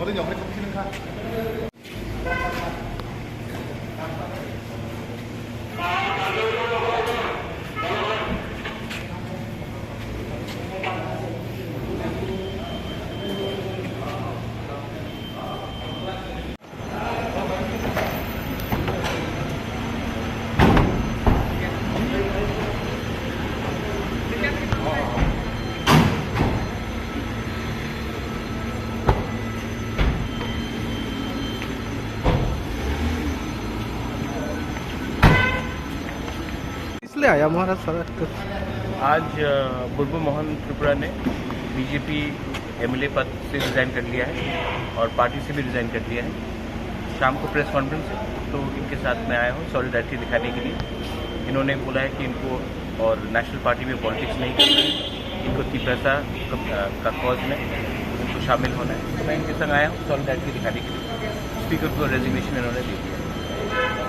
모든 영혼이 덮이는 가. इसलिए आया महाराज सर। आज बुलबुल मोहन त्रिपुरा ने बीजेपी एमएलए पद से रिज़ाइन कर लिया है और पार्टी से भी रिज़ाइन कर लिया है। शाम को प्रेस कॉन्फ्रेंस है तो इनके साथ मैं आया हूँ सॉलिडारिटी दिखाने के लिए। इन्होंने बोला है कि इनको और नेशनल पार्टी में पॉलिटिक्स नहीं करना है, इनको पैसा का कॉज में इनको शामिल होना है। तो मैं इनके संग आया हूँ सॉलिडारिटी दिखाने के लिए। स्पीकर को रेजिग्नेशन इन्होंने दे दिया।